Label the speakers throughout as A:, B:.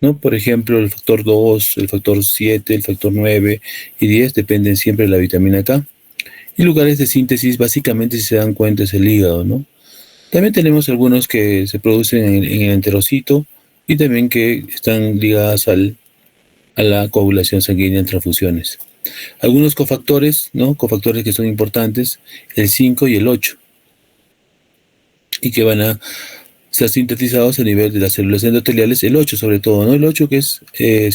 A: ¿no? Por ejemplo, el factor 2, el factor 7, el factor 9 y 10 dependen siempre de la vitamina K. Y lugares de síntesis, básicamente, si se dan cuenta, es el hígado, ¿no? También tenemos algunos que se producen en el enterocito y también que están ligadas a la coagulación sanguínea en transfusiones. Algunos cofactores, ¿no? Cofactores que son importantes, el 5 y el 8, y que van a ser sintetizados a nivel de las células endoteliales, el 8 sobre todo, ¿no? El 8 que es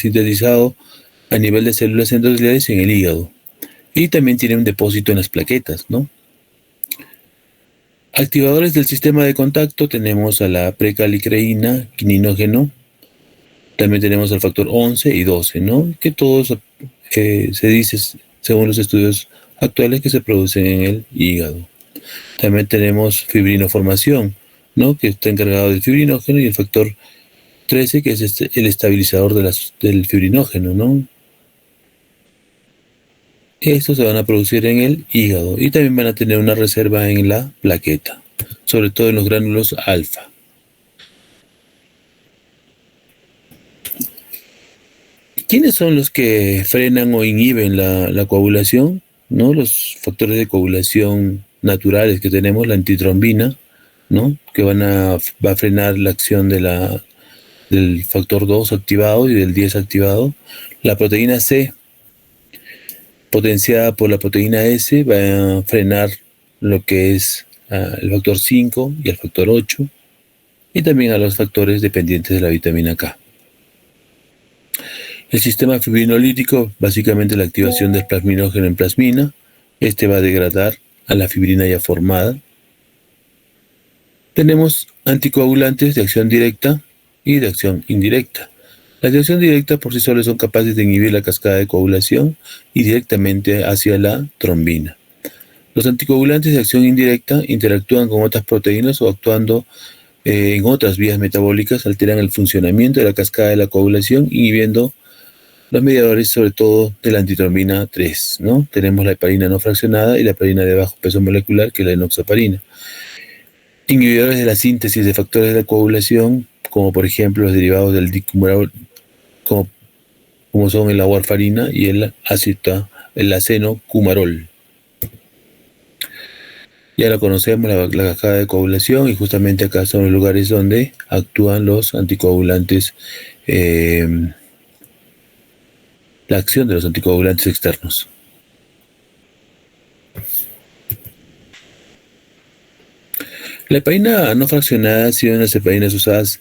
A: sintetizado a nivel de células endoteliales en el hígado. Y también tiene un depósito en las plaquetas, ¿no? Activadores del sistema de contacto tenemos a la precalicreína, quininógeno, también tenemos al factor 11 y 12, ¿no? Que todos se dice, según los estudios actuales, que se producen en el hígado. También tenemos fibrinoformación, ¿no? Que está encargado del fibrinógeno, y el factor 13, que es el estabilizador del fibrinógeno, ¿no? Estos se van a producir en el hígado y también van a tener una reserva en la plaqueta, sobre todo en los gránulos alfa. ¿Quiénes son los que frenan o inhiben la coagulación? ¿No? Los factores de coagulación naturales que tenemos, la antitrombina, ¿no? Que va a frenar la acción del factor 2 activado y del 10 activado. La proteína C, potenciada por la proteína S, va a frenar lo que es el factor 5 y el factor 8, y también a los factores dependientes de la vitamina K. El sistema fibrinolítico, básicamente la activación del plasminógeno en plasmina. Este va a degradar a la fibrina ya formada. Tenemos anticoagulantes de acción directa y de acción indirecta. Las de acción directa por sí solas son capaces de inhibir la cascada de coagulación y directamente hacia la trombina. Los anticoagulantes de acción indirecta interactúan con otras proteínas o actuando en otras vías metabólicas, alteran el funcionamiento de la cascada de la coagulación, inhibiendo los mediadores, sobre todo de la antitrombina 3, ¿no? Tenemos la heparina no fraccionada y la heparina de bajo peso molecular, que es la enoxaparina. Inhibidores de la síntesis de factores de coagulación, como por ejemplo los derivados del dicumarol, como son la warfarina y el acenocumarol. Ya la conocemos, la cascada de coagulación, y justamente acá son los lugares donde actúan los anticoagulantes, la acción de los anticoagulantes externos. La heparina no fraccionada ha sido una de las heparinas usadas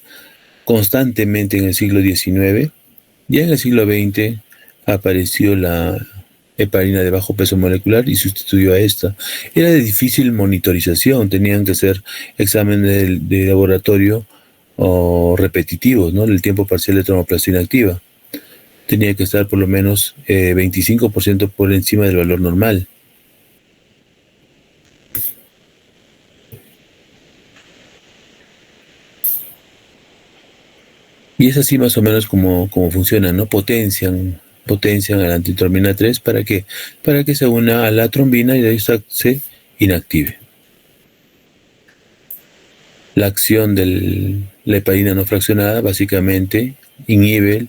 A: constantemente en el siglo XIX. Ya en el siglo XX apareció la heparina de bajo peso molecular y sustituyó a esta. Era de difícil monitorización, tenían que hacer exámenes de laboratorio o repetitivos, ¿no? El tiempo parcial de tromoplastina activa tenía que estar por lo menos 25% por encima del valor normal. Y es así más o menos como funciona, ¿no? Potencian a la antitrombina 3 para que se una a la trombina y de ahí se inactive. La acción de la heparina no fraccionada básicamente inhibe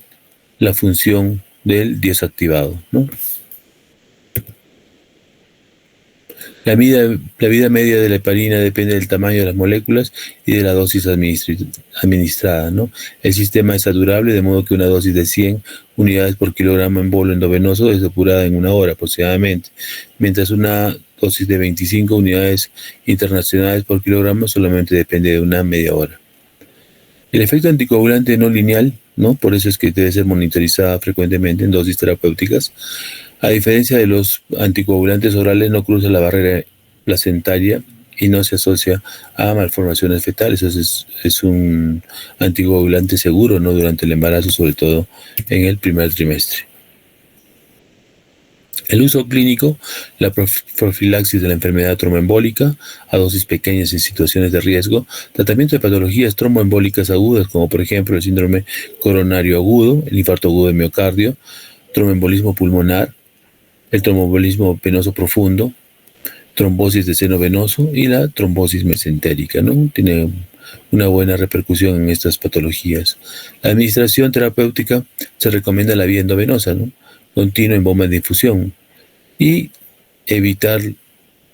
A: la función del desactivado, ¿no? La vida media de la heparina depende del tamaño de las moléculas y de la dosis administrada, ¿no? El sistema es saturable, de modo que una dosis de 100 unidades por kilogramo en bolo endovenoso es depurada en 1 hora aproximadamente, mientras una dosis de 25 unidades internacionales por kilogramo solamente depende de una media hora. El efecto anticoagulante no lineal, ¿no? Por eso es que debe ser monitorizada frecuentemente en dosis terapéuticas. A diferencia de los anticoagulantes orales, no cruza la barrera placentaria y no se asocia a malformaciones fetales. Es un anticoagulante seguro, ¿no? Durante el embarazo, sobre todo en el primer trimestre. El uso clínico, la profilaxis de la enfermedad tromboembólica a dosis pequeñas en situaciones de riesgo, tratamiento de patologías tromboembólicas agudas, como por ejemplo el síndrome coronario agudo, el infarto agudo de miocardio, tromboembolismo pulmonar, el tromboembolismo venoso profundo, trombosis de seno venoso y la trombosis mesentérica, ¿no? Tiene una buena repercusión en estas patologías. La administración terapéutica se recomienda la vía endovenosa, ¿no? Continua en bomba de infusión, y evitar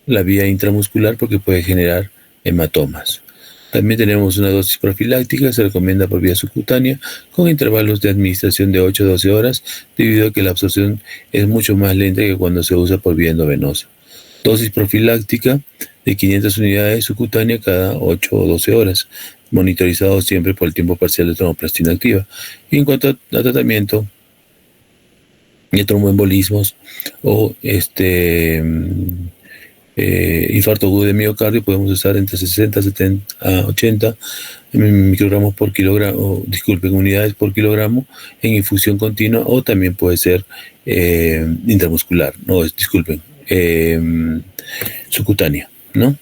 A: la vía intramuscular porque puede generar hematomas. También tenemos una dosis profiláctica, se recomienda por vía subcutánea, con intervalos de administración de 8 a 12 horas, debido a que la absorción es mucho más lenta que cuando se usa por vía endovenosa. Dosis profiláctica de 500 unidades subcutánea cada 8 o 12 horas, monitorizado siempre por el tiempo parcial de tromboplastina activa. Y en cuanto a tratamiento de tromboembolismos o infarto agudo de miocardio, podemos usar entre 60 70 a 80 microgramos por kilogramo, unidades por kilogramo en infusión continua, o también puede ser intramuscular, subcutánea, ¿no?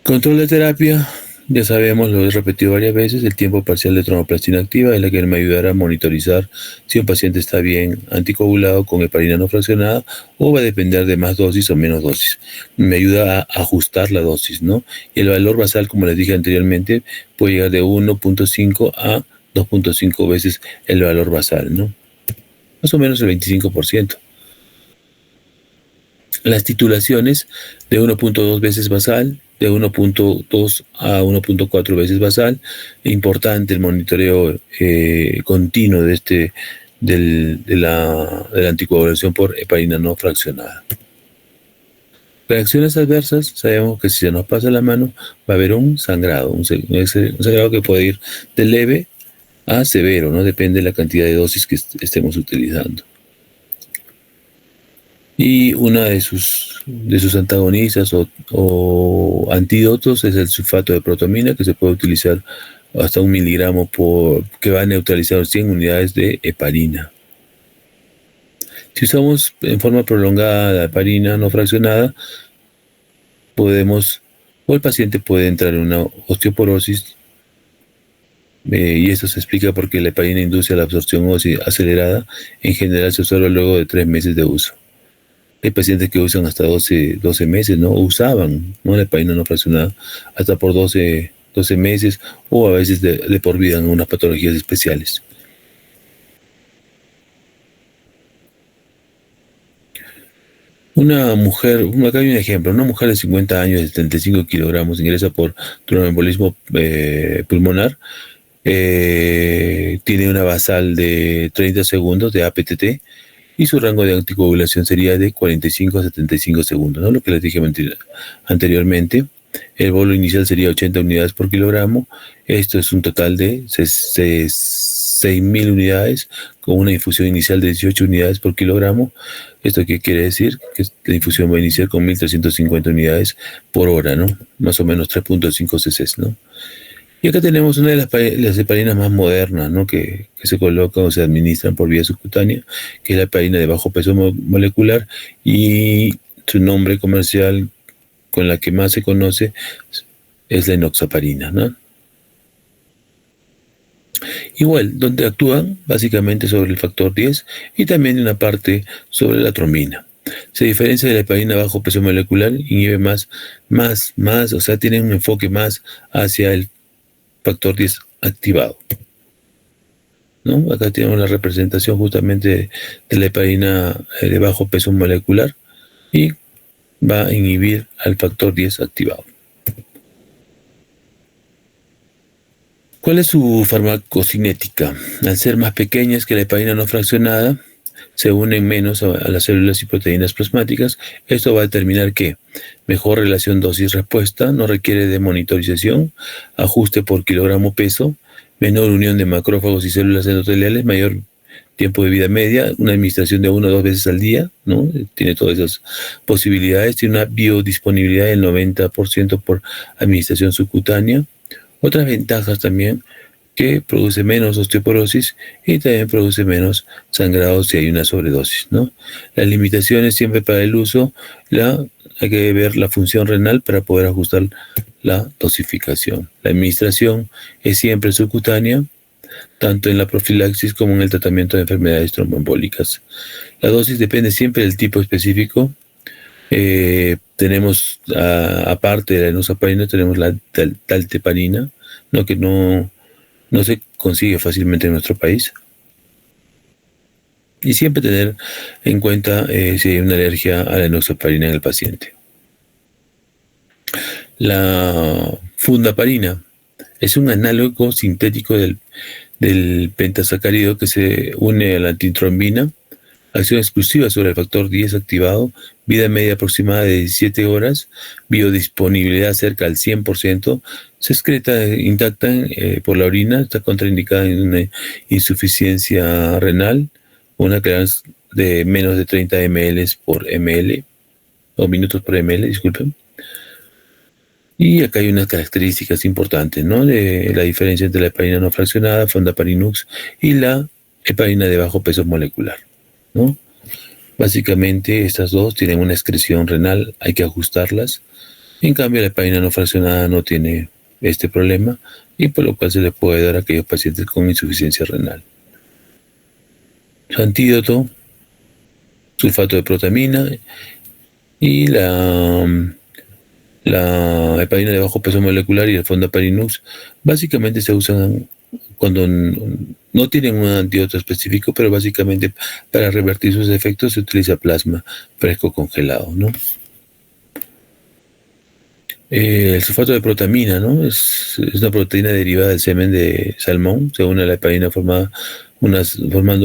A: Control de terapia. Ya sabemos, lo he repetido varias veces, el tiempo parcial de tromboplastina activa es la que me ayudará a monitorizar si un paciente está bien anticoagulado con heparina no fraccionada, o va a depender de más dosis o menos dosis. Me ayuda a ajustar la dosis, ¿no? Y el valor basal, como les dije anteriormente, puede llegar de 1.5 a 2.5 veces el valor basal, ¿no? Más o menos el 25%. Las titulaciones de 1.2 veces basal, de 1.2 a 1.4 veces basal. Importante el monitoreo continuo de la anticoagulación por heparina no fraccionada. Reacciones adversas, sabemos que si se nos pasa la mano va a haber un sangrado, un sangrado que puede ir de leve a severo, ¿no? Depende de la cantidad de dosis que estemos utilizando. Y una de sus antagonistas o antídotos es el sulfato de protamina, que se puede utilizar hasta 1 miligramo que va a neutralizar 100 unidades de heparina. Si usamos en forma prolongada la heparina no fraccionada, el paciente puede entrar en una osteoporosis, y esto se explica porque la heparina induce a la absorción ósea acelerada. En general se observa luego de 3 meses de uso. Hay pacientes que usan hasta 12 meses, ¿no? Usaban, ¿no?, la heparina no fraccionada hasta por 12 meses, o a veces de por vida en unas patologías especiales. Una mujer, acá hay un ejemplo, una mujer de 50 años, de 75 kilogramos, ingresa por tromboembolismo pulmonar, tiene una basal de 30 segundos de APTT, y su rango de anticoagulación sería de 45 a 75 segundos, ¿no? Lo que les dije anteriormente. El bolo inicial sería 80 unidades por kilogramo. Esto es un total de 6.000 unidades, con una infusión inicial de 18 unidades por kilogramo. ¿Esto qué quiere decir? Que la infusión va a iniciar con 1.350 unidades por hora, ¿no? Más o menos 3.5 cc, ¿no? Y acá tenemos una de las heparinas más modernas, ¿no?, que se colocan o se administran por vía subcutánea, que es la heparina de bajo peso molecular, y su nombre comercial con la que más se conoce es la enoxaparina, ¿no? Igual, donde actúan básicamente sobre el factor 10 y también una parte sobre la trombina. Se diferencia de la heparina bajo peso molecular, inhibe más, o sea, tiene un enfoque más hacia el factor 10 activado, ¿no? Acá tenemos la representación justamente de la heparina de bajo peso molecular, y va a inhibir al factor 10 activado. ¿Cuál es su farmacocinética? Al ser más pequeñas que la heparina no fraccionada, se unen menos a las células y proteínas plasmáticas. Esto va a determinar que mejor relación dosis-respuesta, no requiere de monitorización, ajuste por kilogramo peso, menor unión de macrófagos y células endoteliales, mayor tiempo de vida media, una administración de 1 o 2 veces al día, ¿no? Tiene todas esas posibilidades, tiene una biodisponibilidad del 90% por administración subcutánea. Otras ventajas también, que produce menos osteoporosis y también produce menos sangrado si hay una sobredosis, ¿no? Las limitaciones siempre para el uso, hay que ver la función renal para poder ajustar la dosificación. La administración es siempre subcutánea, tanto en la profilaxis como en el tratamiento de enfermedades tromboembólicas. La dosis depende siempre del tipo específico, tenemos, aparte de la enoxaparina, tenemos la dalteparina, ¿no? Que no se consigue fácilmente en nuestro país. Y siempre tener en cuenta si hay una alergia a la enoxaparina en el paciente. La fundaparina es un análogo sintético del pentasacárido que se une a la antitrombina, acción exclusiva sobre el factor 10 activado, vida media aproximada de 17 horas, biodisponibilidad cerca al 100%, se excreta intacta por la orina, está contraindicada en una insuficiencia renal, una clearance de menos de 30 ml por ml, o minutos por ml, disculpen. Y acá hay unas características importantes, ¿no? De la diferencia entre la heparina no fraccionada, Fondaparinux, y la heparina de bajo peso molecular, ¿no? Básicamente estas dos tienen una excreción renal, hay que ajustarlas. En cambio la heparina no fraccionada no tiene este problema y por lo cual se le puede dar a aquellos pacientes con insuficiencia renal. Su antídoto, sulfato de protamina y la heparina de bajo peso molecular y el Fondaparinux básicamente se usan cuando no tienen un antídoto específico, pero básicamente para revertir sus efectos se utiliza plasma fresco congelado, ¿no? El sulfato de protamina, ¿no? Es una proteína derivada del semen de salmón, se une a la heparina formando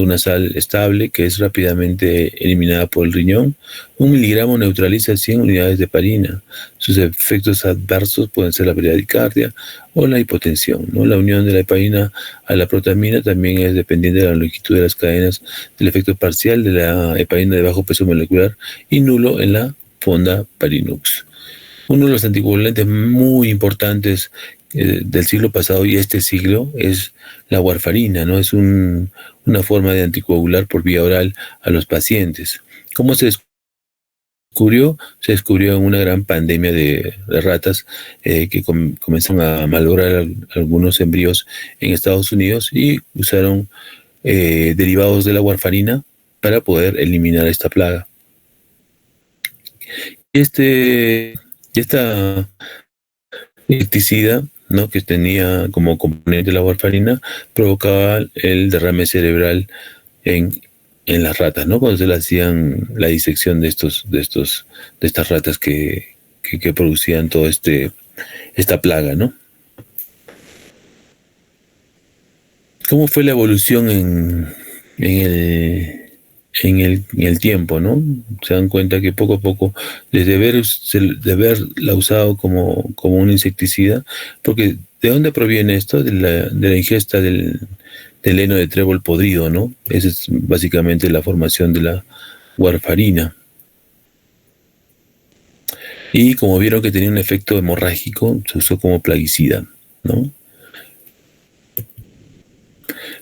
A: una sal estable que es rápidamente eliminada por el riñón. 1 miligramo neutraliza 100 unidades de heparina. Sus efectos adversos pueden ser la bradicardia o la hipotensión, ¿no? La unión de la heparina a la protamina también es dependiente de la longitud de las cadenas del efecto parcial de la heparina de bajo peso molecular y nulo en la Fondaparinux. Uno de los anticoagulantes muy importantes del siglo pasado y este siglo es la warfarina, ¿no? Es una forma de anticoagular por vía oral a los pacientes. ¿Cómo se descubrió? Se descubrió en una gran pandemia de ratas que comenzaron a malograr algunos embrios en Estados Unidos y usaron derivados de la warfarina para poder eliminar esta plaga. Esta insecticida, ¿no? Que tenía como componente la warfarina, provocaba el derrame cerebral en las ratas, ¿no? Cuando se le hacían la disección de estas ratas que producían toda esta plaga, ¿no? ¿Cómo fue la evolución en el tiempo, ¿no? Se dan cuenta que poco a poco, desde haberla usado como un insecticida, porque ¿de dónde proviene esto? De la ingesta del heno de trébol podrido, ¿no? Esa es básicamente la formación de la warfarina. Y como vieron que tenía un efecto hemorrágico, se usó como plaguicida, ¿no?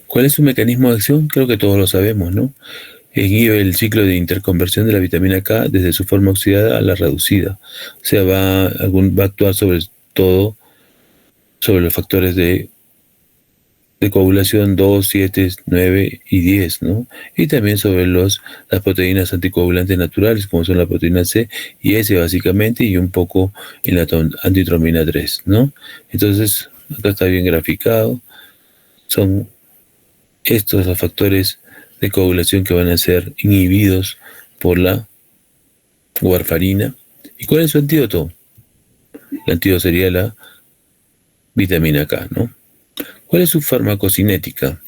A: ¿Cuál es su mecanismo de acción? Creo que todos lo sabemos, ¿no? Inhibe el ciclo de interconversión de la vitamina K desde su forma oxidada a la reducida. O sea, va a actuar sobre todo sobre los factores de coagulación 2, 7, 9 y 10, ¿no? Y también sobre las proteínas anticoagulantes naturales, como son la proteína C y S básicamente, y un poco en la antitrombina 3, ¿no? Entonces, acá está bien graficado. Son estos los factores de coagulación que van a ser inhibidos por la warfarina. ¿Y cuál es su antídoto? El antídoto sería la vitamina K, ¿no? ¿Cuál es su farmacocinética?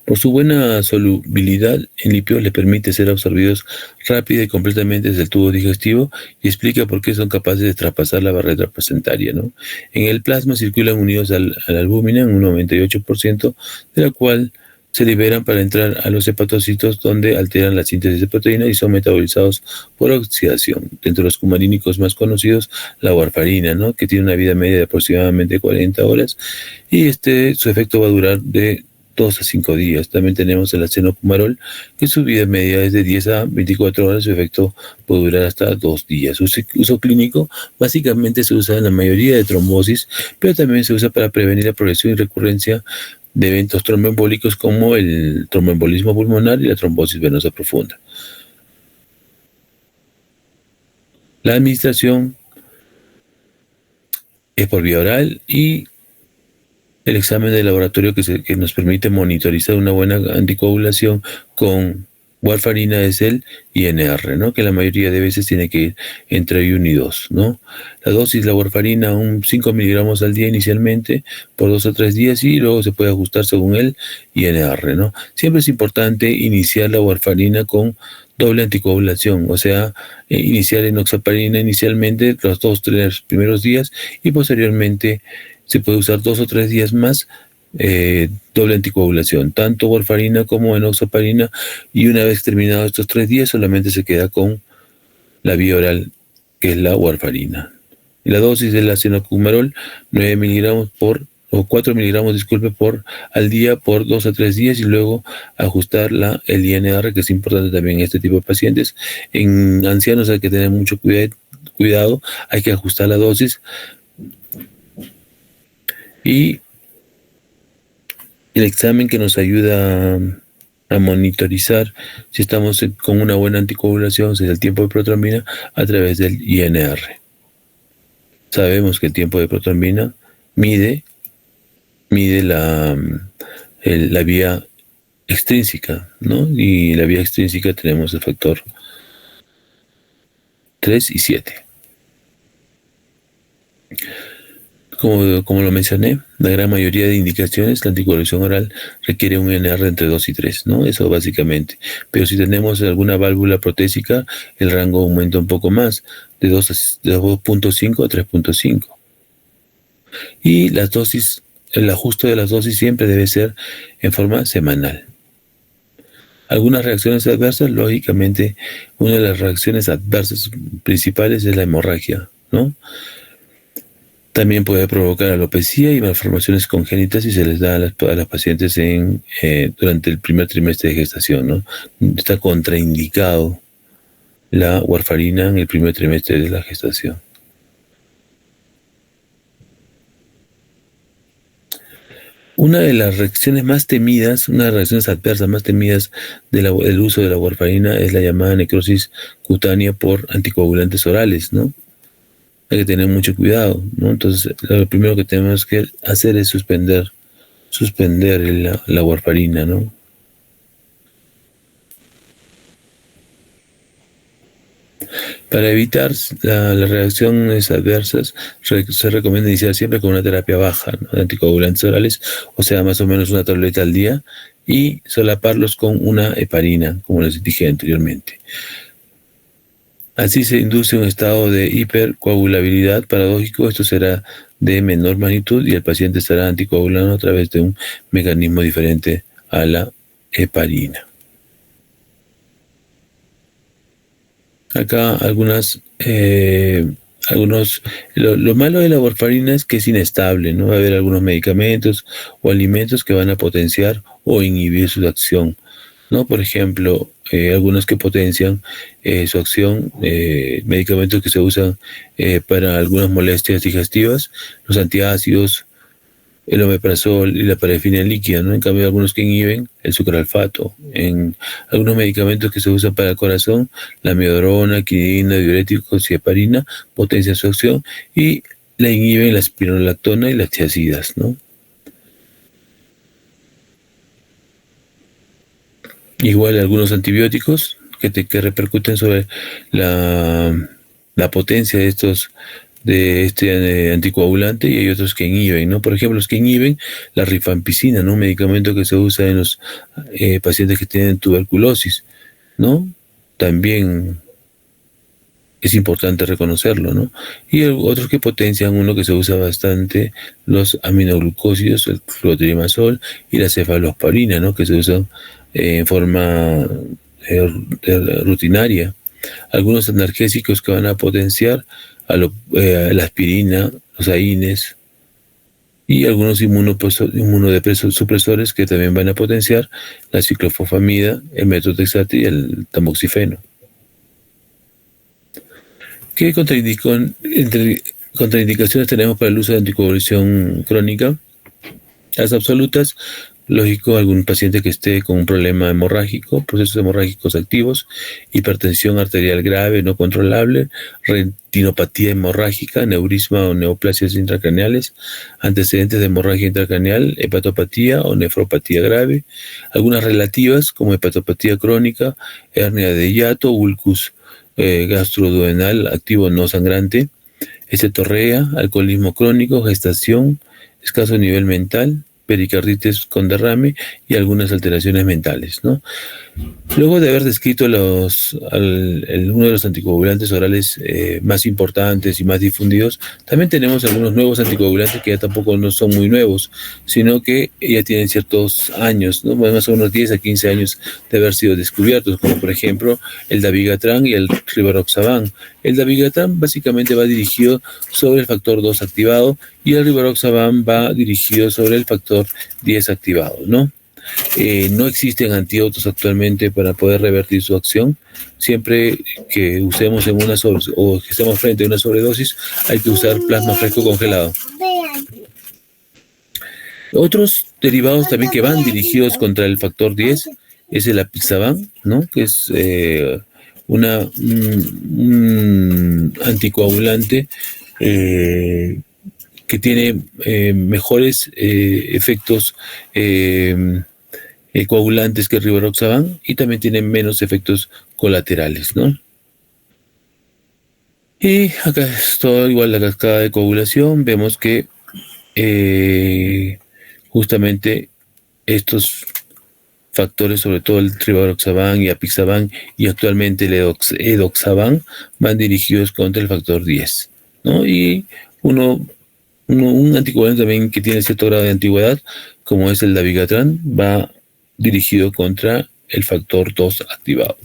A: Por su buena solubilidad en lípidos les permite ser absorbidos rápida y completamente desde el tubo digestivo y explica por qué son capaces de traspasar la barrera placentaria, ¿no? En el plasma circulan unidos a la albúmina en un 98%, de la cual se liberan para entrar a los hepatocitos donde alteran la síntesis de proteínas y son metabolizados por oxidación. Dentro de los cumarínicos más conocidos, la warfarina, ¿no? Que tiene una vida media de aproximadamente 40 horas y su efecto va a durar de 2 a 5 días. También tenemos el acenocumarol, que su vida media es de 10 a 24 horas, su efecto puede durar hasta 2 días. Su uso clínico básicamente se usa en la mayoría de trombosis, pero también se usa para prevenir la progresión y recurrencia de eventos tromboembólicos como el tromboembolismo pulmonar y la trombosis venosa profunda. La administración es por vía oral y el examen de laboratorio que nos permite monitorizar una buena anticoagulación con warfarina es el INR, ¿no? Que la mayoría de veces tiene que ir entre 1 y 2, ¿no? La dosis de la warfarina, 5 miligramos al día inicialmente, por 2 o 3 días y luego se puede ajustar según el INR, ¿no? Siempre es importante iniciar la warfarina con doble anticoagulación, o sea, iniciar enoxaparina inicialmente los 2 o 3 primeros días y posteriormente se puede usar 2 o 3 días más doble anticoagulación, tanto warfarina como enoxaparina, y una vez terminados estos 3 días solamente se queda con la vía oral, que es la warfarina. Y la dosis del acenocumarol, 9 miligramos o 4 miligramos, disculpe, al día por 2 a 3 días y luego ajustar el INR, que es importante también en este tipo de pacientes. En ancianos hay que tener mucho cuidado, hay que ajustar la dosis y el examen que nos ayuda a monitorizar si estamos con una buena anticoagulación, es el tiempo de protrombina a través del INR. Sabemos que el tiempo de protrombina mide la vía extrínseca, ¿no? Y la vía extrínseca tenemos el factor 3 y 7. Como lo mencioné, la gran mayoría de indicaciones, la anticoagulación oral requiere un INR entre 2 y 3, ¿no? Eso básicamente. Pero si tenemos alguna válvula protésica, el rango aumenta un poco más, de 2.5 a 3.5. Y las dosis, el ajuste de las dosis siempre debe ser en forma semanal. Algunas reacciones adversas, lógicamente, una de las reacciones adversas principales es la hemorragia, ¿no? También puede provocar alopecia y malformaciones congénitas si se les da a las pacientes durante el primer trimestre de gestación, ¿no? Está contraindicado la warfarina en el primer trimestre de la gestación. Una de las reacciones más temidas, una de las reacciones adversas más temidas del uso de la warfarina es la llamada necrosis cutánea por anticoagulantes orales, ¿no? Hay que tener mucho cuidado, ¿no? Entonces, lo primero que tenemos que hacer es suspender la warfarina, ¿no? Para evitar las reacciones adversas, se recomienda iniciar siempre con una terapia baja, ¿no?, de anticoagulantes orales, o sea, más o menos una tableta al día, y solaparlos con una heparina, como les dije anteriormente. Así se induce un estado de hipercoagulabilidad paradójico. Esto será de menor magnitud y el paciente estará anticoagulando a través de un mecanismo diferente a la heparina. Acá lo malo de la warfarina es que es inestable, ¿no? Va a haber algunos medicamentos o alimentos que van a potenciar o inhibir su acción, ¿no? Por ejemplo, algunos que potencian su acción, medicamentos que se usan para algunas molestias digestivas, los antiácidos, el omeprazol y la parafina líquida, ¿no? En cambio, algunos que inhiben el sucralfato. En algunos medicamentos que se usan para el corazón, la amiodarona, quinidina, diuréticos y heparina potencian su acción y la inhiben la espironolactona y las tiazidas, ¿no? Igual algunos antibióticos que repercuten sobre la potencia de este anticoagulante, y hay otros que inhiben, ¿no? Por ejemplo, los que inhiben la rifampicina, ¿no? Un medicamento que se usa en los pacientes que tienen tuberculosis, ¿no? También es importante reconocerlo, ¿no? Y otros que potencian, uno que se usa bastante, los aminoglucósidos, el clotrimazol y la cefalosporina, ¿no? Que se usan en forma rutinaria. Algunos analgésicos que van a potenciar a la aspirina, los AINES, y algunos inmunosupresores que también van a potenciar la ciclofosfamida, el metotrexato y el tamoxifeno. ¿Qué contraindicaciones tenemos para el uso de anticoagulación crónica? Las absolutas, Lógico, algún paciente que esté con un problema hemorrágico, procesos hemorrágicos activos, hipertensión arterial grave no controlable, retinopatía hemorrágica, aneurisma o neoplasias intracraneales, antecedentes de hemorragia intracraneal, hepatopatía o nefropatía grave, algunas relativas como hepatopatía crónica, hernia de hiato, ulcus gastroduodenal activo no sangrante, cetorrea, alcoholismo crónico, gestación, escaso nivel mental, pericarditis con derrame y algunas alteraciones mentales, ¿no? Luego de haber descrito uno de los anticoagulantes orales más importantes y más difundidos, también tenemos algunos nuevos anticoagulantes que ya tampoco no son muy nuevos, sino que ya tienen ciertos años, ¿no? Más o menos 10 a 15 años de haber sido descubiertos, como por ejemplo el dabigatran y el rivaroxaban. El dabigatran básicamente va dirigido sobre el factor 2 activado y el rivaroxaban va dirigido sobre el factor 10 activado, ¿no? No existen antídotos actualmente para poder revertir su acción. Siempre que usemos o que estemos frente a una sobredosis, hay que usar plasma fresco congelado. Otros derivados también que van dirigidos contra el factor 10 es el apixaban, ¿no? Que es un anticoagulante que tiene mejores efectos coagulantes que el rivaroxaban y también tiene menos efectos colaterales, ¿no? Y acá es todo igual la cascada de coagulación. Vemos que justamente estos factores, sobre todo el rivaroxaban y apixaban y actualmente el edoxaban, van dirigidos contra el factor 10, ¿no? Y un anticoagulante también que tiene cierto grado de antigüedad, como es el dabigatran, va dirigido contra el factor 2 activado.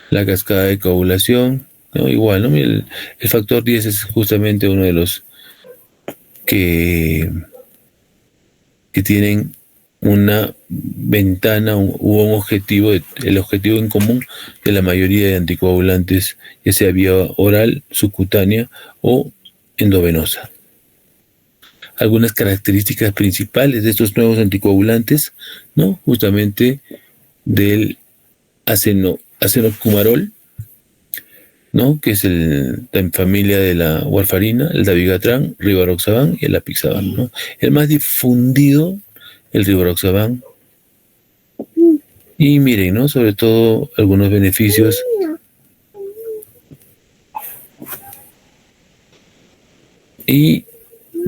A: La cascada de coagulación, ¿no? Igual, ¿no? El factor 10 es justamente uno de los que tienen una ventana u un objetivo, el objetivo en común de la mayoría de anticoagulantes, ya sea vía oral, subcutánea o endovenosa. Algunas características principales de estos nuevos anticoagulantes, ¿no? Justamente del acenocumarol, ¿no? Que es la familia de la warfarina, el dabigatran, rivaroxaban y el apixaban, ¿no? El más difundido, el rivaroxaban. Y miren, ¿no? Sobre todo algunos beneficios. Y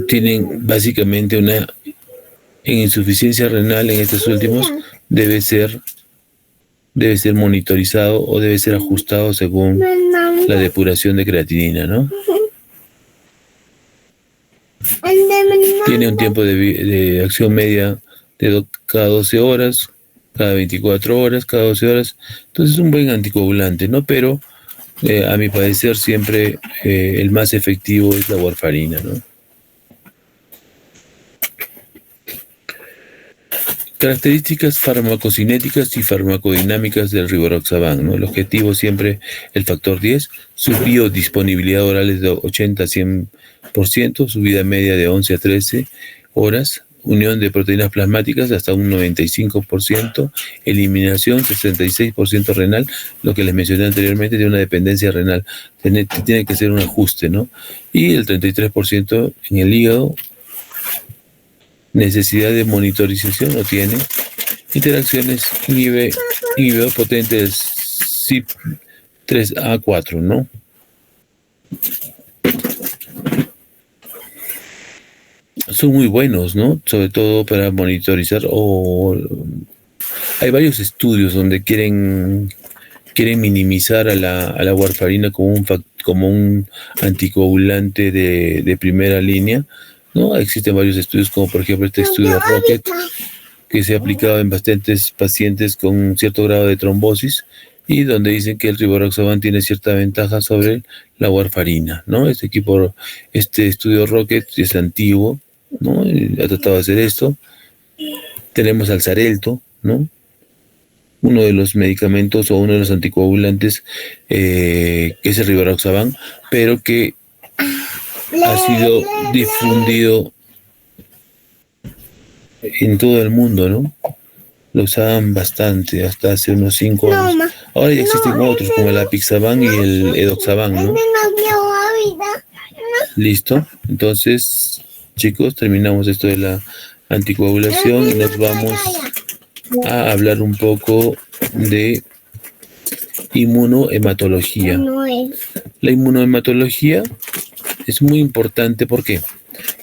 A: tienen básicamente en insuficiencia renal en estos últimos debe ser monitorizado o debe ser ajustado según la depuración de creatinina, ¿no? Tiene un tiempo de acción media de cada 12 horas, cada 24 horas, cada 12 horas. Entonces es un buen anticoagulante, ¿no? Pero a mi parecer siempre el más efectivo es la warfarina, ¿no? Características farmacocinéticas y farmacodinámicas del rivaroxaban, ¿no? El objetivo siempre el factor 10, su biodisponibilidad oral es de 80 a 100%, su vida media de 11 a 13 horas, unión de proteínas plasmáticas hasta un 95%, eliminación 66% renal, lo que les mencioné anteriormente de una dependencia renal, tiene que ser un ajuste, ¿no? Y el 33% en el hígado. Necesidad de monitorización no tiene. Interacciones inhibidor potente del CYP3A4, ¿no? Son muy buenos, ¿no? Sobre todo para monitorizar hay varios estudios donde quieren minimizar a la warfarina como un anticoagulante de primera línea, ¿no? Existen varios estudios, como por ejemplo este estudio Rocket, que se ha aplicado en bastantes pacientes con cierto grado de trombosis y donde dicen que el rivaroxaban tiene cierta ventaja sobre la warfarina, ¿no? Este estudio Rocket es antiguo, ¿no? Ha tratado de hacer esto. Tenemos al Xarelto, ¿no? Uno de los medicamentos o uno de los anticoagulantes que es el rivaroxaban, pero que ha sido difundido en todo el mundo, ¿no? Lo usaban bastante, hasta hace unos 5 años. Ahora ya existen otros, como el Apixaban y el Edoxaban, ¿no? Listo. Entonces, chicos, terminamos esto de la anticoagulación y nos vamos a hablar un poco de inmunohematología. La inmunohematología es muy importante, ¿por qué?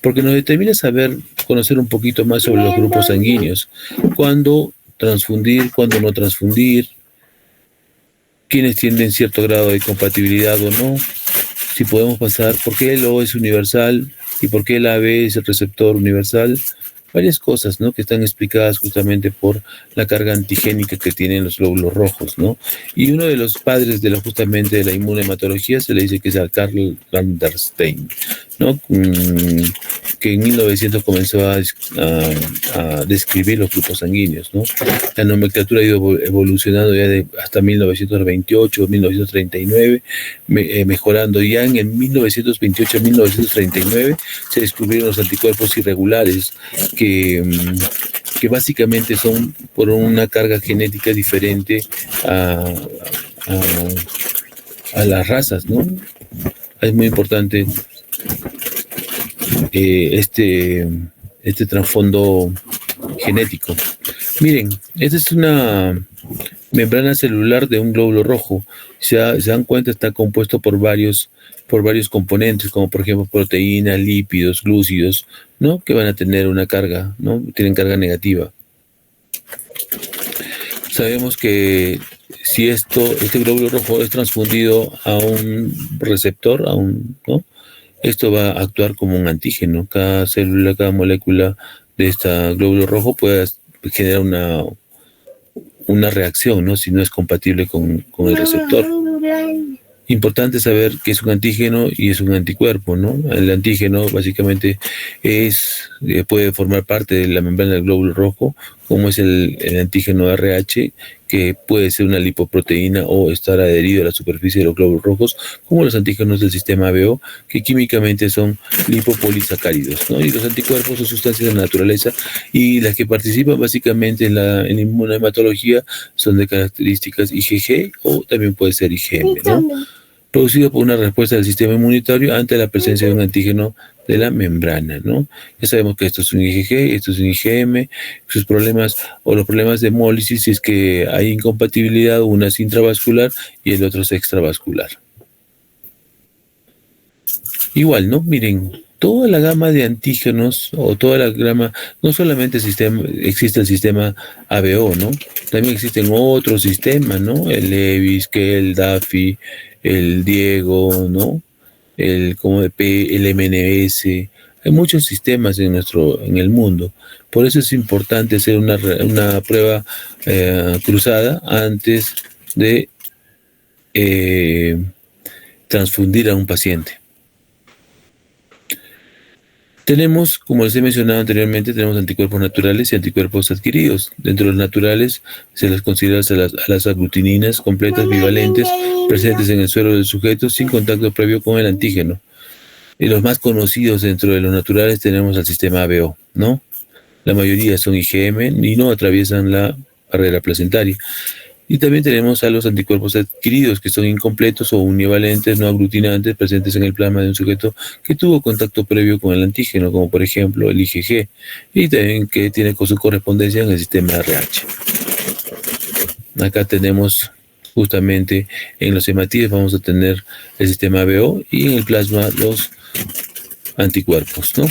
A: Porque nos determina conocer un poquito más sobre los grupos sanguíneos, cuándo transfundir, cuándo no transfundir, quiénes tienen cierto grado de compatibilidad o no, si podemos pasar, por qué el O es universal y por qué el AB es el receptor universal, varias cosas, ¿no? Que están explicadas justamente por la carga antigénica que tienen los glóbulos rojos, ¿no? Y uno de los padres justamente de la inmunohematología se le dice que es a Karl Landerstein, ¿no? Que en 1900 comenzó a describir los grupos sanguíneos, ¿no? La nomenclatura ha ido evolucionando ya hasta 1928, 1939, mejorando. Ya en el 1928 a 1939 se descubrieron los anticuerpos irregulares que básicamente son por una carga genética diferente a las razas, ¿no? Es muy importante este trasfondo genético. Miren, esta es una membrana celular de un glóbulo rojo. Se dan cuenta, está compuesto por varios componentes, como por ejemplo proteínas, lípidos, glúcidos, ¿no? Que van a tener una carga, ¿no? Tienen carga negativa. Sabemos que si este glóbulo rojo es transfundido a un receptor, ¿no? Esto va a actuar como un antígeno. Cada célula, cada molécula de este glóbulo rojo puede generar una reacción, ¿no? Si no es compatible con el receptor. Importante saber que es un antígeno y es un anticuerpo, ¿no? El antígeno básicamente puede formar parte de la membrana del glóbulo rojo, como es el antígeno RH, que puede ser una lipoproteína o estar adherido a la superficie de los glóbulos rojos, como los antígenos del sistema ABO, que químicamente son lipopolisacáridos, ¿no? Y los anticuerpos son sustancias de la naturaleza, y las que participan básicamente en la inmunohematología son de características IgG o también puede ser IgM, ¿no? Producido por una respuesta del sistema inmunitario ante la presencia de un antígeno de la membrana, ¿no? Ya sabemos que esto es un IgG, esto es un IgM, sus problemas o los problemas de hemólisis es que hay incompatibilidad, una es intravascular y el otro es extravascular. Igual, ¿no? Miren, toda la gama de antígenos o toda la gama, no solamente existe el sistema ABO, ¿no? También existen otros sistemas, ¿no? El Lewis, el DAFI, el Diego, ¿no? El MNS. Hay muchos sistemas en el mundo. Por eso es importante hacer una prueba cruzada antes de transfundir a un paciente. Tenemos, como les he mencionado anteriormente, tenemos anticuerpos naturales y anticuerpos adquiridos. Dentro de los naturales se les considera a las aglutininas completas bivalentes presentes en el suelo del sujeto sin contacto previo con el antígeno. Y los más conocidos dentro de los naturales tenemos al sistema ABO, ¿no? La mayoría son IgM y no atraviesan la barrera placentaria. Y también tenemos a los anticuerpos adquiridos, que son incompletos o univalentes, no aglutinantes, presentes en el plasma de un sujeto que tuvo contacto previo con el antígeno, como por ejemplo el IgG, y también que tiene su correspondencia en el sistema RH. Acá tenemos justamente en los hematíes vamos a tener el sistema ABO y en el plasma los anticuerpos, ¿no?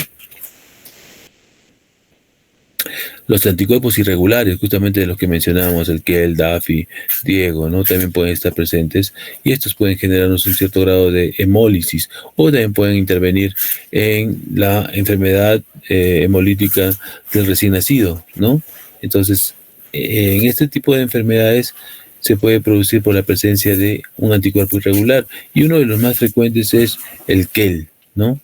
A: Los anticuerpos irregulares, justamente de los que mencionábamos, el DAFI, Diego, ¿no? También pueden estar presentes y estos pueden generarnos un cierto grado de hemólisis o también pueden intervenir en la enfermedad hemolítica del recién nacido, ¿no? Entonces, en este tipo de enfermedades se puede producir por la presencia de un anticuerpo irregular y uno de los más frecuentes es el KEL, ¿no?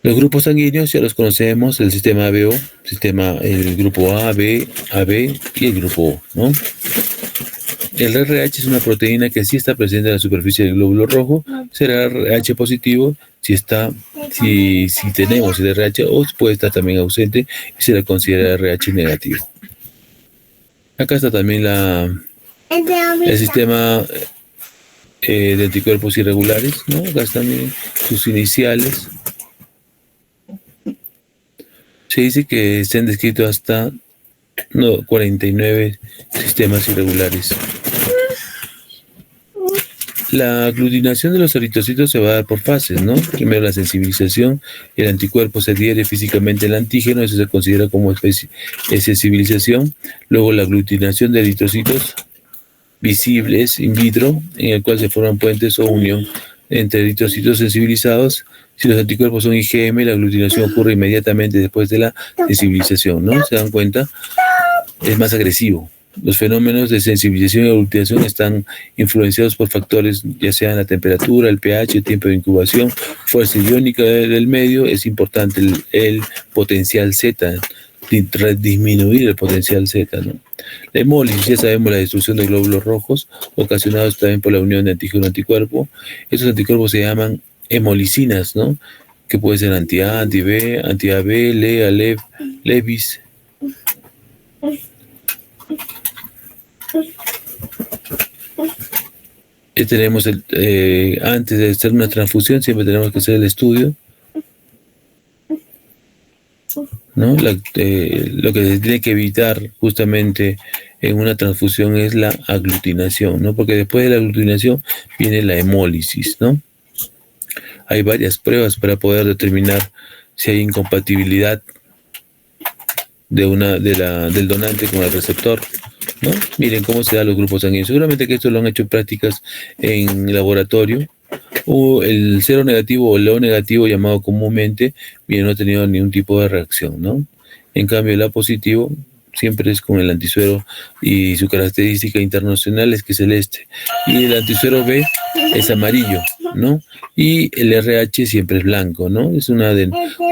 A: Los grupos sanguíneos ya los conocemos, el sistema ABO, el grupo A, B, AB y el grupo O, ¿no? El RH es una proteína que sí está presente en la superficie del glóbulo rojo, será RH positivo si está si tenemos el RH o puede estar también ausente y se le considera RH negativo. Acá está también el sistema de anticuerpos irregulares, ¿no? Acá están también sus iniciales. Se dice que se han descrito hasta 49 sistemas irregulares. La aglutinación de los eritrocitos se va a dar por fases, ¿no? Primero la sensibilización, el anticuerpo se adhiere físicamente al antígeno, eso se considera como sensibilización. Luego la aglutinación de eritrocitos visibles in vitro, en el cual se forman puentes o unión entre eritrocitos sensibilizados. Si los anticuerpos son IgM, la aglutinación ocurre inmediatamente después de la sensibilización, ¿no? ¿Se dan cuenta? Es más agresivo. Los fenómenos de sensibilización y aglutinación están influenciados por factores, ya sean la temperatura, el pH, el tiempo de incubación, fuerza iónica del medio. Es importante el potencial Z, disminuir el potencial Z, ¿no? La hemólisis, ya sabemos, la destrucción de glóbulos rojos, ocasionados también por la unión de antígeno-anticuerpo. Estos anticuerpos se llaman hemolicinas, ¿no? Que puede ser anti-A, anti-B, anti-AB, LEA, LEV, LEVIS. Tenemos antes de hacer una transfusión siempre tenemos que hacer el estudio, ¿no? Lo que se tiene que evitar justamente en una transfusión es la aglutinación, ¿no? Porque después de la aglutinación viene la hemólisis, ¿no? Hay varias pruebas para poder determinar si hay incompatibilidad del donante con el receptor, ¿no? Miren cómo se dan los grupos sanguíneos. Seguramente que esto lo han hecho en prácticas en laboratorio. O el cero negativo o el O negativo, llamado comúnmente, no ha tenido ningún tipo de reacción, ¿no? En cambio, el A positivo siempre es con el antisuero y su característica internacional es que es celeste. Y el antisuero B es amarillo, ¿no? Y el RH siempre es blanco, ¿no? Es una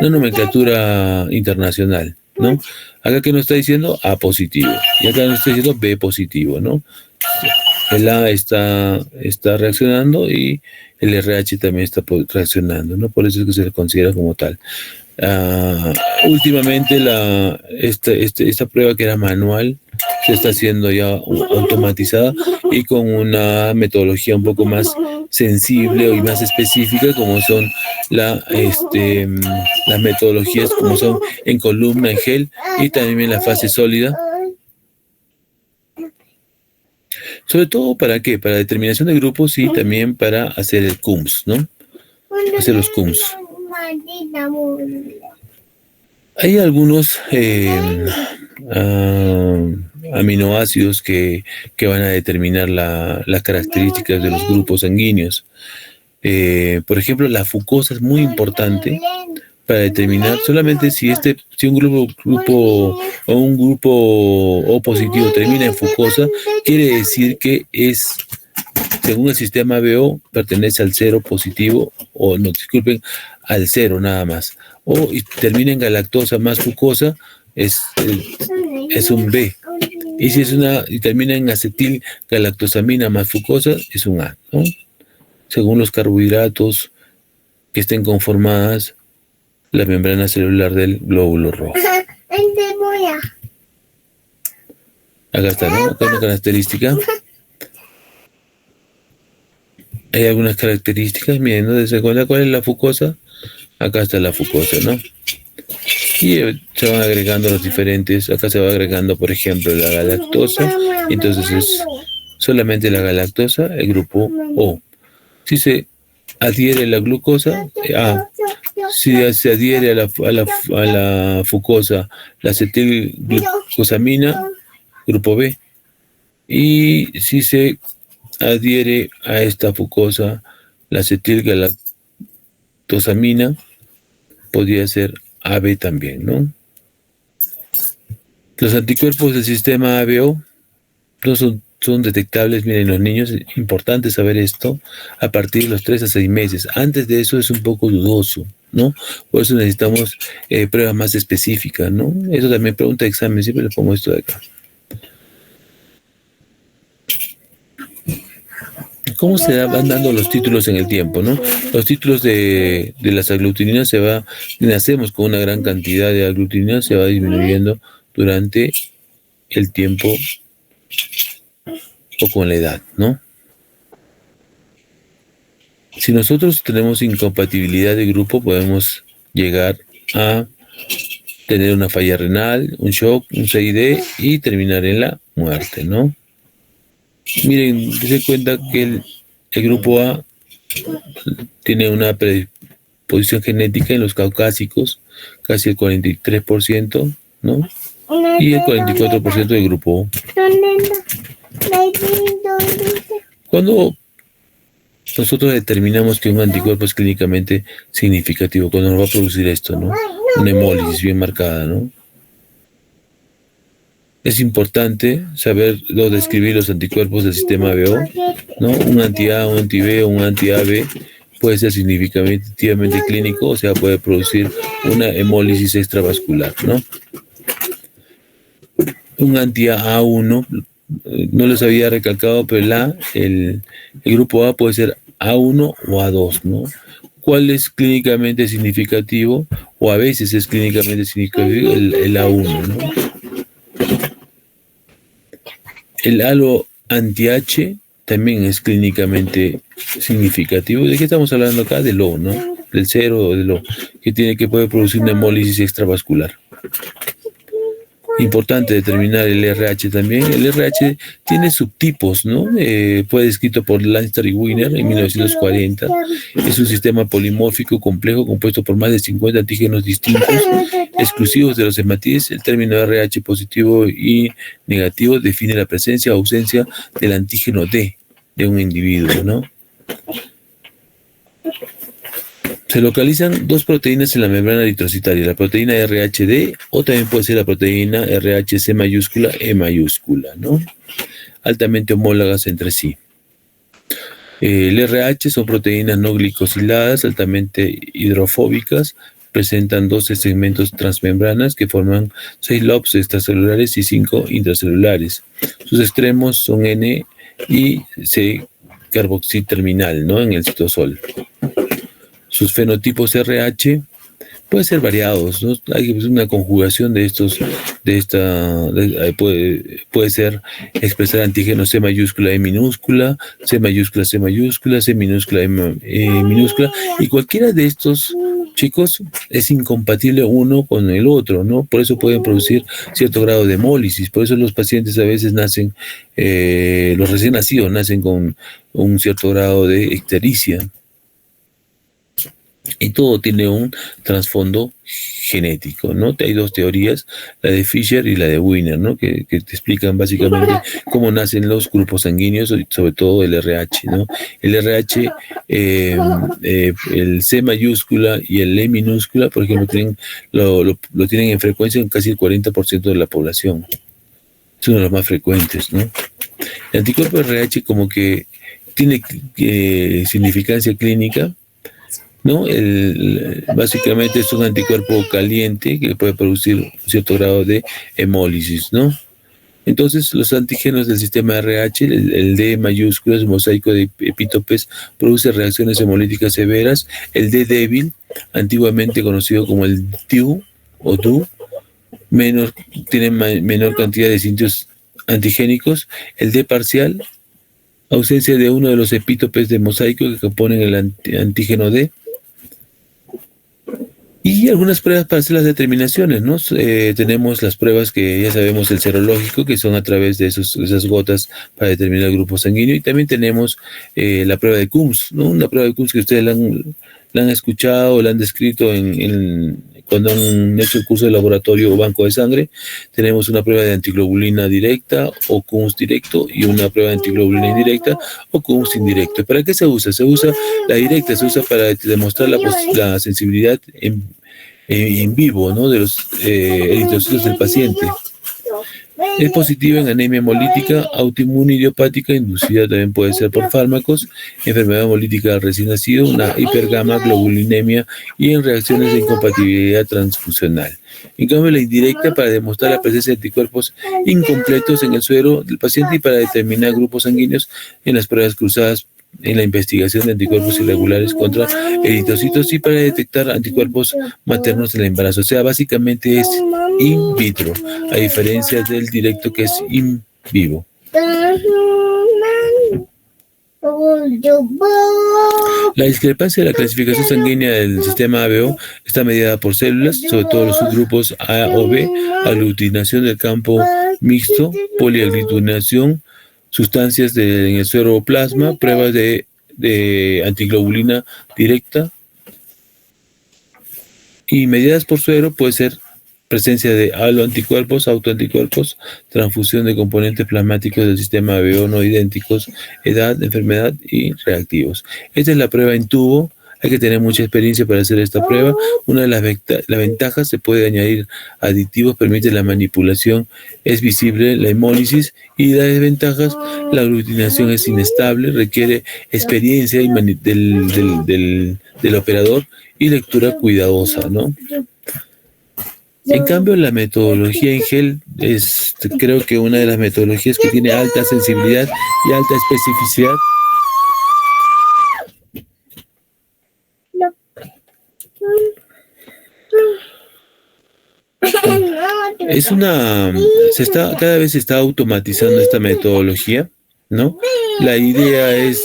A: nomenclatura internacional, ¿no? Acá que nos está diciendo A positivo y acá nos está diciendo B positivo, ¿no? El A está reaccionando y el RH también está reaccionando, ¿no? Por eso es que se le considera como tal. Últimamente esta prueba, que era manual, se está haciendo ya automatizada y con una metodología un poco más sensible y más específica, como son las metodologías como son en columna, en gel y también en la fase sólida. Sobre todo, ¿para qué? Para determinación de grupos y también para hacer el CUMS, ¿no? Hacer los CUMS. Hay algunos aminoácidos que van a determinar las características de los grupos sanguíneos. Por ejemplo, la fucosa es muy importante para determinar solamente si un grupo o un grupo O positivo termina en fucosa, quiere decir que según el sistema BO, pertenece al cero positivo, o no, disculpen, al cero nada más. O termina en galactosa más fucosa, es un B. Y si y termina en acetil galactosamina más fucosa, es un A, ¿no? Según los carbohidratos que estén conformadas la membrana celular del glóbulo rojo. Acá está, ¿no? Acá una característica. Hay algunas características, miren, ¿no? ¿Se acuerdan cuál es la fucosa? Acá está la fucosa, ¿no? Y se van agregando los diferentes, acá se va agregando, por ejemplo, la galactosa, y entonces es solamente la galactosa, el grupo O. Si se adhiere la glucosa, A. Si se adhiere a la fucosa, la acetilglucosamina, grupo B. Y si se adhiere a esta fucosa, la acetilgalactosamina, podría ser AB también, ¿no? Los anticuerpos del sistema ABO no son detectables, miren, los niños, es importante saber esto, a partir de los 3 a 6 meses. Antes de eso es un poco dudoso, ¿no? Por eso necesitamos pruebas más específicas, ¿no? Eso también pregunta de examen, siempre le pongo esto de acá. ¿Cómo van dando los títulos en el tiempo, no? Los títulos de las aglutininas nacemos con una gran cantidad de aglutininas, se va disminuyendo durante el tiempo o con la edad, ¿no? Si nosotros tenemos incompatibilidad de grupo, podemos llegar a tener una falla renal, un shock, un CID y terminar en la muerte, ¿no? Miren, se cuenta que el grupo A tiene una predisposición genética en los caucásicos, casi el 43%, ¿no? Y el 44% del grupo O. Cuando nosotros determinamos que un anticuerpo es clínicamente significativo, cuando nos va a producir esto, ¿no? Una hemólisis bien marcada, ¿no? Es importante saber describir los anticuerpos del sistema BO, ¿no? Un anti-A, un anti-B o un anti-AB puede ser significativamente clínico, o sea, puede producir una hemólisis extravascular, ¿no? Un anti-A1, no les había recalcado, pero el grupo A puede ser A1 o A2, ¿no? ¿Cuál es clínicamente significativo? O a veces es clínicamente significativo el A1, ¿no? El halo anti-H también es clínicamente significativo. ¿De qué estamos hablando acá? Del O, ¿no? Del 0 o del O, que puede producir una hemólisis extravascular. Importante determinar el RH también. El RH tiene subtipos, ¿no? Fue descrito por Lanster y Wiener en 1940. Es un sistema polimórfico complejo compuesto por más de 50 antígenos distintos, exclusivos de los hematíes. El término RH positivo y negativo define la presencia o ausencia del antígeno D de un individuo, ¿no? Se localizan dos proteínas en la membrana eritrocitaria, la proteína RHD o también puede ser la proteína RHC mayúscula, E mayúscula, ¿no? Altamente homólogas entre sí. El RH son proteínas no glicosiladas, altamente hidrofóbicas, presentan 12 segmentos transmembranas que forman 6 lobes extracelulares y 5 intracelulares. Sus extremos son N y C carboxiterminal, ¿no? En el citosol. Sus fenotipos RH pueden ser variados, ¿no? Hay una conjugación de estos, puede ser expresar antígenos C mayúscula, E minúscula, C mayúscula, C mayúscula, C minúscula, E minúscula, y cualquiera de estos chicos es incompatible uno con el otro, ¿no? Por eso pueden producir cierto grado de hemólisis, por eso los pacientes a veces nacen, los recién nacidos nacen con un cierto grado de ictericia. Y todo tiene un trasfondo genético, ¿no? Hay dos teorías, la de Fischer y la de Wiener, ¿no? Que te explican básicamente cómo nacen los grupos sanguíneos, sobre todo el RH, ¿no? El RH, el C mayúscula y el E minúscula, por ejemplo, lo tienen en frecuencia en casi el 40% de la población. Es uno de los más frecuentes, ¿no? El anticuerpo RH como que tiene significancia clínica, ¿no? Básicamente es un anticuerpo caliente que puede producir un cierto grado de hemólisis, ¿no? Entonces, los antígenos del sistema RH, el D mayúscula, es un mosaico de epítopes, produce reacciones hemolíticas severas. El D débil, antiguamente conocido como el DIU o DU, tiene menor cantidad de sitios antigénicos. El D parcial, ausencia de uno de los epítopes de mosaico que componen el antígeno D. Y algunas pruebas para hacer las determinaciones, ¿no? Tenemos las pruebas que ya sabemos, el serológico, que son a través de esas gotas para determinar el grupo sanguíneo. Y también tenemos la prueba de Coombs, ¿no? Una prueba de Coombs que ustedes la han escuchado o la han descrito cuando han hecho el curso de laboratorio o banco de sangre. Tenemos una prueba de antiglobulina directa o Coombs directo y una prueba de antiglobulina indirecta o Coombs indirecto. ¿Para qué se usa? Se usa la directa, se usa para demostrar la sensibilidad en vivo, ¿no? De los eritrocitos del paciente. Es positiva en anemia hemolítica, autoinmune idiopática, inducida también puede ser por fármacos, enfermedad hemolítica del recién nacido, una hipergamma globulinemia y en reacciones de incompatibilidad transfusional. En cambio, la indirecta para demostrar la presencia de anticuerpos incompletos en el suero del paciente y para determinar grupos sanguíneos en las pruebas cruzadas en la investigación de anticuerpos irregulares contra eritrocitos y para detectar anticuerpos maternos en el embarazo. O sea, básicamente es in vitro, a diferencia del directo que es in vivo. La discrepancia de la clasificación sanguínea del sistema ABO está mediada por células, sobre todo los subgrupos A o B, aglutinación del campo mixto, poliaglutinación, sustancias en el sueroplasma, pruebas de antiglobulina directa y mediadas por suero puede ser presencia de aloanticuerpos, autoanticuerpos, transfusión de componentes plasmáticos del sistema ABO no idénticos, edad, enfermedad y reactivos. Esta es la prueba en tubo. Hay que tener mucha experiencia para hacer esta prueba. Una de las ventajas, se puede añadir aditivos, permite la manipulación, es visible la hemólisis, y las desventajas, la aglutinación es inestable, requiere experiencia del operador y lectura cuidadosa, ¿no? En cambio, la metodología en gel es, creo que una de las metodologías que tiene alta sensibilidad y alta especificidad. Cada vez se está automatizando esta metodología, ¿no? La idea es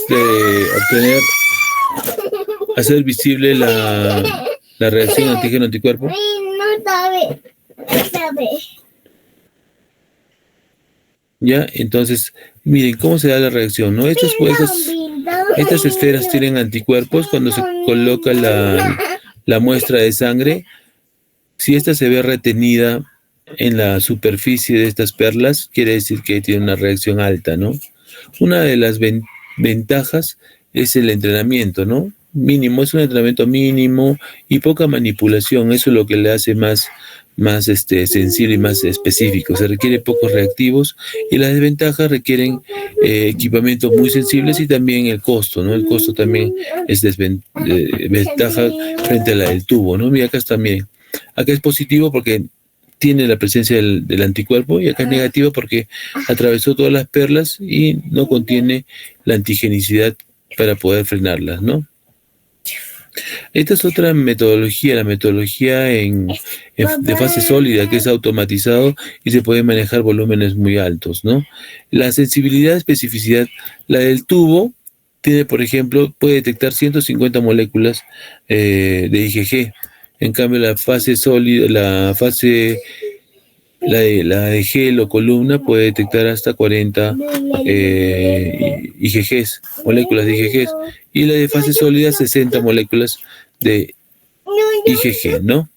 A: hacer visible la reacción antígeno-anticuerpo. Ya, entonces, miren cómo se da la reacción, ¿no? Estas esferas tienen anticuerpos. Cuando se coloca la muestra de sangre, si esta se ve retenida en la superficie de estas perlas, quiere decir que tiene una reacción alta, ¿no? Una de las ventajas es el entrenamiento, ¿no? Mínimo, es un entrenamiento mínimo y poca manipulación. Eso es lo que le hace más sensible y más específico. Se requiere pocos reactivos y las desventajas requieren equipamientos muy sensibles y también el costo, ¿no? El costo también es desventaja frente a la del tubo, ¿no? Mira, acá está bien. Acá es positivo porque tiene la presencia del anticuerpo, y acá es negativo porque atravesó todas las perlas y no contiene la antigenicidad para poder frenarlas, ¿no? Esta es otra metodología, la metodología de fase sólida, que es automatizado y se puede manejar volúmenes muy altos, ¿no? La sensibilidad, especificidad, la del tubo tiene, por ejemplo, puede detectar 150 moléculas de IgG. En cambio, la fase sólida, la de gel o columna puede detectar hasta 40 IgGs, moléculas de IgGs, y la de fase sólida 60 moléculas de IgG, ¿no?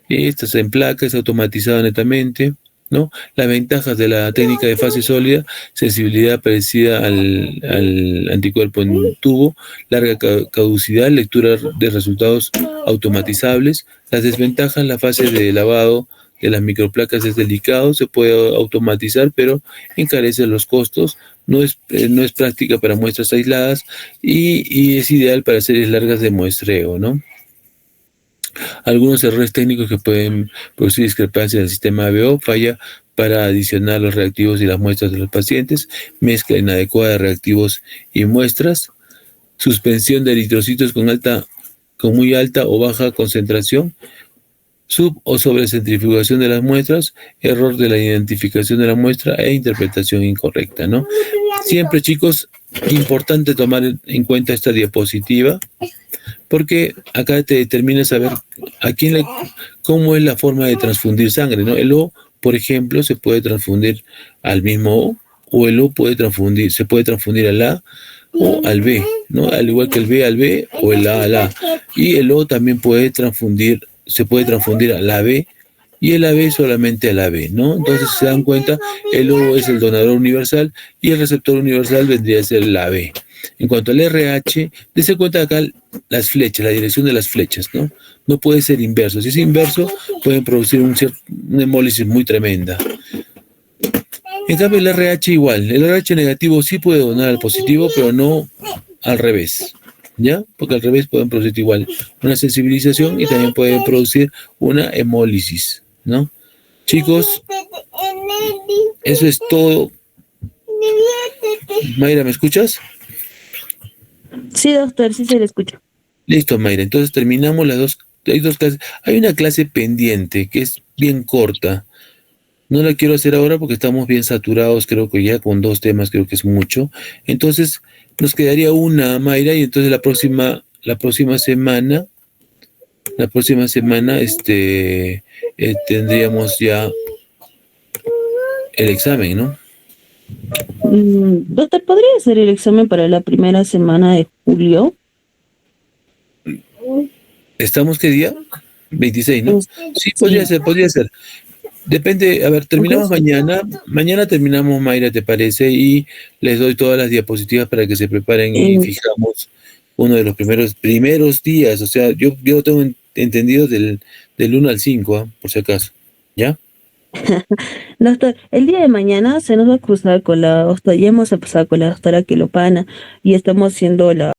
A: Y esto es en placa, es automatizado netamente, ¿no? Las ventajas de la técnica de fase sólida: sensibilidad parecida al anticuerpo en tubo, larga caducidad, lectura de resultados automatizables. Las desventajas: la fase de lavado de las microplacas es delicado, se puede automatizar, pero encarece los costos, no es práctica para muestras aisladas y es ideal para series largas de muestreo, ¿no? Algunos errores técnicos que pueden producir discrepancias del sistema ABO: falla para adicionar los reactivos y las muestras de los pacientes, mezcla inadecuada de reactivos y muestras, suspensión de eritrocitos con muy alta o baja concentración, sub o sobrecentrifugación de las muestras, error de la identificación de la muestra e interpretación incorrecta, ¿no? Siempre, chicos, importante tomar en cuenta esta diapositiva, porque acá te determina saber cómo es la forma de transfundir sangre, ¿no? El O, por ejemplo, se puede transfundir al mismo O el O se puede transfundir al A o al B, ¿no? Al igual que el B al B o el A al A. Y el O también se puede transfundir al AB y el AB solamente al AB, ¿no? Entonces, si se dan cuenta, el O es el donador universal y el receptor universal vendría a ser el AB. En cuanto al RH, dése cuenta acá las flechas, la dirección de las flechas, ¿no? No puede ser inverso. Si es inverso, pueden producir una hemólisis muy tremenda. En cambio, el RH igual. El RH negativo sí puede donar al positivo, pero no al revés, ¿ya? Porque al revés pueden producir igual una sensibilización y también pueden producir una hemólisis, ¿no? Chicos, eso es todo. Mayra, ¿me escuchas?
B: Sí, doctor, sí se le escucha.
A: Listo, Mayra. Entonces terminamos las dos. Hay dos clases. Hay una clase pendiente que es bien corta. No la quiero hacer ahora porque estamos bien saturados, creo que ya con dos temas creo que es mucho. Entonces nos quedaría una, Mayra, y entonces la próxima semana, tendríamos ya el examen, ¿no?
B: Doctor, ¿podría hacer el examen para la primera semana de julio?
A: ¿Estamos qué día? 26, ¿no?
B: Es-
A: Sí, podría
B: sí,
A: ser, podría ser. Depende, a ver,
B: ¿ok?
A: terminamos mañana. Mañana terminamos, Mayra, ¿te parece? Y les doy todas las diapositivas para que se preparen y
B: Eh,
A: fijamos uno de los primeros días. O sea, yo tengo entendido del 1 al 5, ¿ah? Por si acaso. ¿Ya?
B: Doctor, el día de mañana se nos va a cruzar con la doctora, ya hemos empezado con la doctora Quelopana y estamos haciendo la